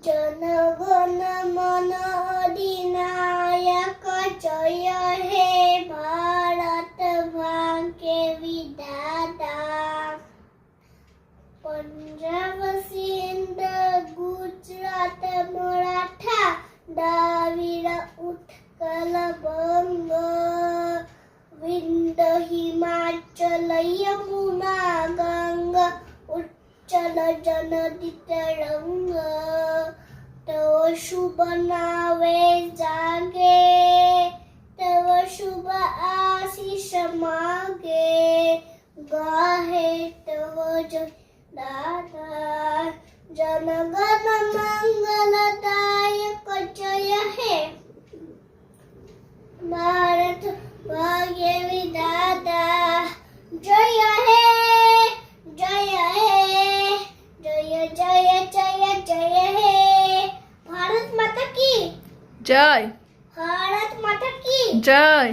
जनगण मन अधिनायक जय हे भारत भाग्य विधाता पंजाब सिंध गुजरात मराठा द्राविड उत्कल बंग विंध्य हिमाचल यमुना गंगा उच्चल जननी तरंग तव शुभ नावे जागे तव शुभ आशीष मागे गाहे तव जय दाता जनगण मंगलदायक जय हे भारत भाग्य विधाता जय हे जय हे जय जय जय जय हे भारत माता की जय भारत माता की जय।